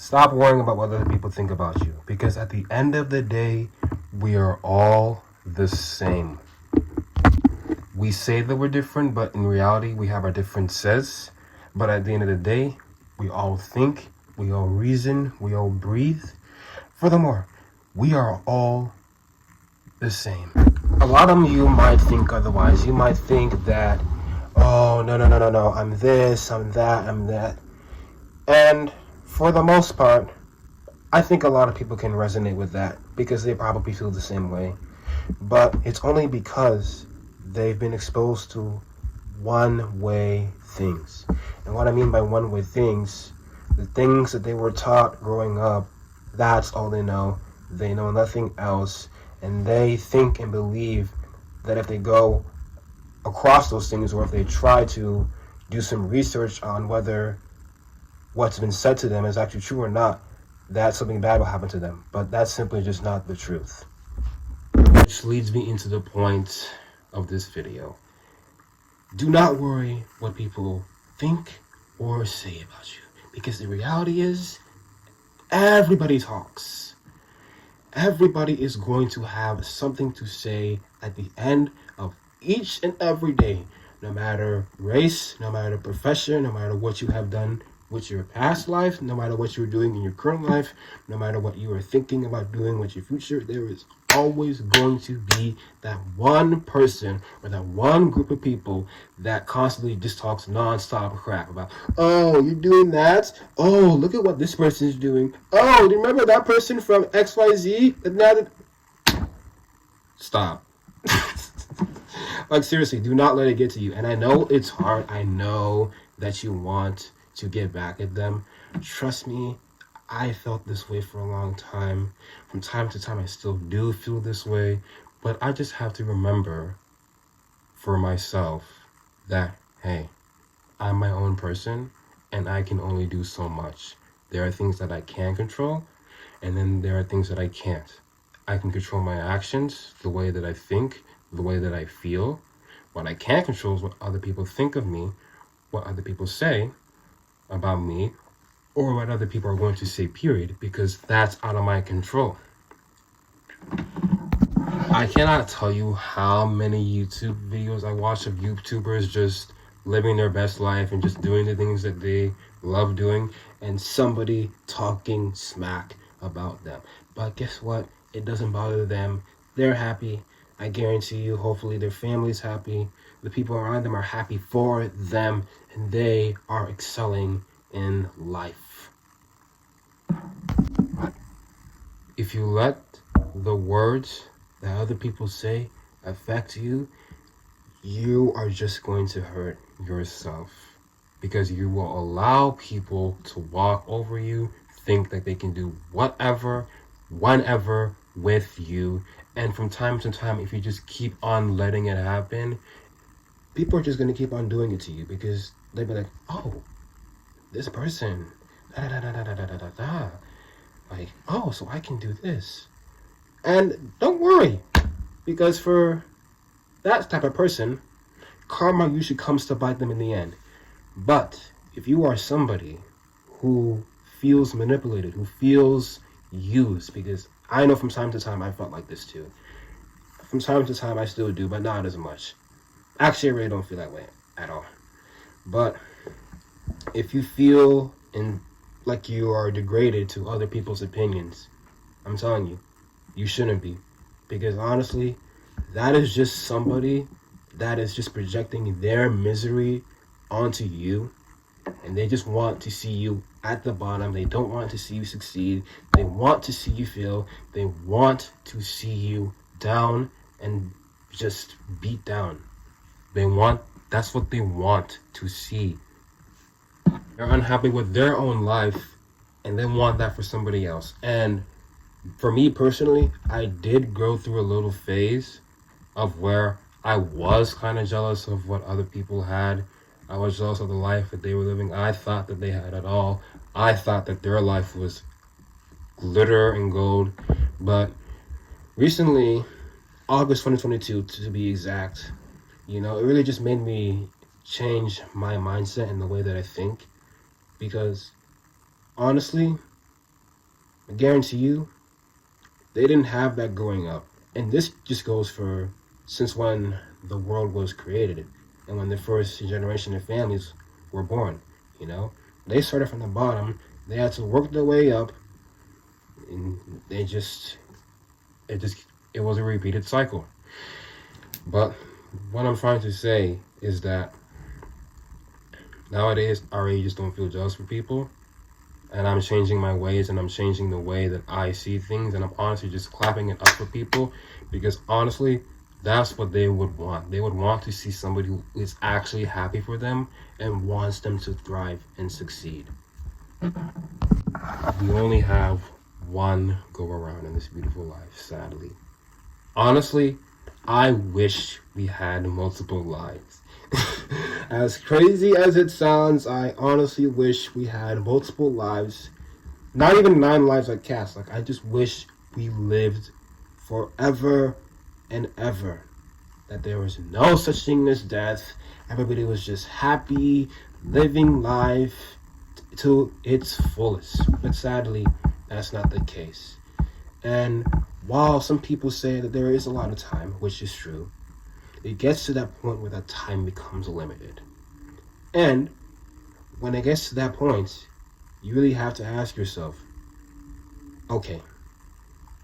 Stop worrying about what other people think about you, because at the end of the day, we are all the same. We say that we're different, but in reality, we have our differences. But at the end of the day, we all think, we all reason, we all breathe. Furthermore, we are all the same. A lot of you might think otherwise. You might think that, oh, no, I'm this, I'm that. And for the most part, I think a lot of people can resonate with that because they probably feel the same way. But it's only because they've been exposed to one-way things. And what I mean by one-way things, the things that they were taught growing up, that's all they know. They know nothing else. And they think and believe that if they go across those things, or if they try to do some research on whether what's been said to them is actually true or not, that something bad will happen to them. But that's simply just not the truth. Which leads me into the point of this video. Do not worry what people think or say about you, because the reality is everybody talks. Everybody is going to have something to say at the end of each and every day, no matter race, no matter profession, no matter what you have done with your past life, no matter what you're doing in your current life, no matter what you are thinking about doing with your future. There is always going to be that one person or that one group of people that constantly just talks non-stop crap about, oh, you're doing that? Oh, look at what this person is doing. Oh, do you remember that person from XYZ? Stop. Like, seriously, do not let it get to you. And I know it's hard. I know that you want to get back at them. Trust me, I felt this way for a long time. From time to time, I still do feel this way. But I just have to remember for myself that, hey, I'm my own person and I can only do so much. There are things that I can control, and then there are things that I can't. I can control my actions, the way that I think, the way that I feel. What I can't control is what other people think of me, what other people say about me, or what other people are going to say, period, because that's out of my control. I cannot tell you how many YouTube videos I watch of YouTubers just living their best life and just doing the things that they love doing, and somebody talking smack about them. But guess what? It doesn't bother them. They're happy. I guarantee you, hopefully their family's happy. The people around them are happy for them, and they are excelling in life. If you let the words that other people say affect you, you are just going to hurt yourself, because you will allow people to walk over you, think that they can do whatever, whenever with you. And from time to time, if you just keep on letting it happen, people are just going to keep on doing it to you, because they'll be like, oh, this person, da da da da da da da da da. Like, oh, so I can do this. And don't worry, because for that type of person, karma usually comes to bite them in the end. But if you are somebody who feels manipulated, who feels used, because I know from time to time I felt like this too. From time to time I still do, but not as much. Actually, I really don't feel that way at all. But if you feel like you are degraded to other people's opinions, I'm telling you, you shouldn't be. Because honestly, that is just somebody that is just projecting their misery onto you, and they just want to see you at the bottom. They don't want to see you succeed. They want to see you fail. They want to see you down and just beat down. That's what they want to see. They're unhappy with their own life, and they want that for somebody else. And for me personally, I did go through a little phase of where I was kind of jealous of what other people had. I was jealous of the life that they were living. I thought that they had it all. I thought that their life was glitter and gold. But recently, August 2022 to be exact, it really just made me change my mindset and the way that I think. Because honestly, I guarantee you, they didn't have that growing up. And this just goes for since when the world was created and when the first generation of families were born. You know, they started from the bottom. They had to work their way up, and it was a repeated cycle. But what I'm trying to say is that nowadays I really just don't feel jealous for people, and I'm changing my ways, and I'm changing the way that I see things, and I'm honestly just clapping it up for people, because honestly, that's what they would want. They would want to see somebody who is actually happy for them and wants them to thrive and succeed. We only have one go around in this beautiful life, sadly. Honestly, I wish we had multiple lives. As crazy as it sounds, I honestly wish we had multiple lives. Not even 9 lives like Cass. Like, I just wish we lived forever and ever. That there was no such thing as death. Everybody was just happy, living life to its fullest. But sadly, that's not the case. And while some people say that there is a lot of time, which is true, it gets to that point where that time becomes limited. And when it gets to that point, you really have to ask yourself, okay,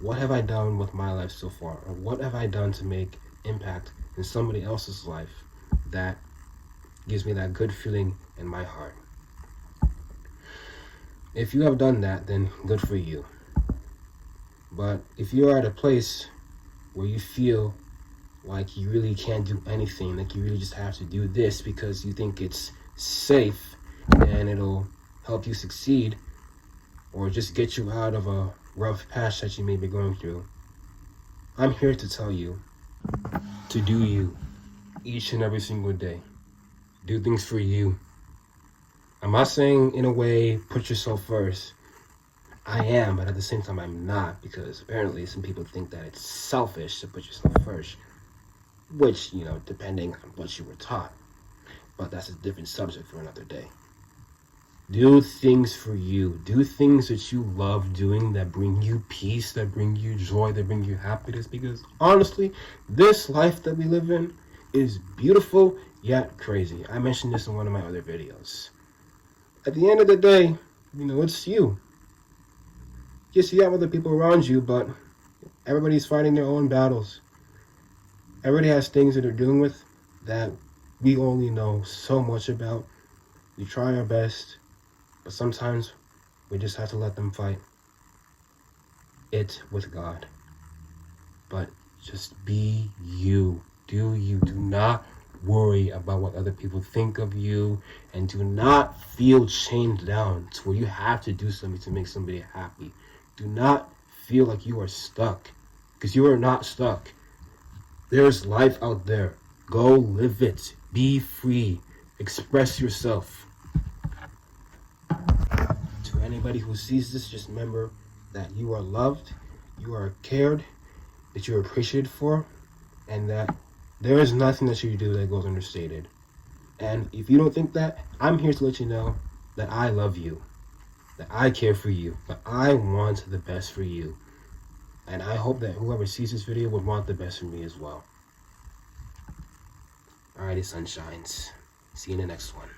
what have I done with my life so far? Or what have I done to make impact in somebody else's life that gives me that good feeling in my heart? If you have done that, then good for you. But if you're at a place where you feel like you really can't do anything, like you really just have to do this because you think it's safe and it'll help you succeed, or just get you out of a rough patch that you may be going through, I'm here to tell you to do you each and every single day. Do things for you. I'm not saying in a way put yourself first. I am, but at the same time I'm not, because apparently some people think that it's selfish to put yourself first, which, you know, depending on what you were taught. But that's a different subject for another day. Do things for you. Do things that you love doing, that bring you peace, that bring you joy, that bring you happiness, because honestly, this life that we live in is beautiful yet crazy. I mentioned this in one of my other videos. At the end of the day, you know, it's you. Yes, you have other people around you, but everybody's fighting their own battles. Everybody has things that they're dealing with that we only know so much about. We try our best, but sometimes we just have to let them fight it with God. But just be you. Do you. Do not worry about what other people think of you, and do not feel chained down to where you have to do something to make somebody happy. Do not feel like you are stuck, because you are not stuck. There's life out there. Go live it. Be free. Express yourself. To anybody who sees this, just remember that you are loved, you are cared, that you're appreciated for, and that there is nothing that you do that goes understated. And if you don't think that, I'm here to let you know that I love you, that I care for you, that I want the best for you. And I hope that whoever sees this video would want the best for me as well. Alrighty, sunshines. See you in the next one.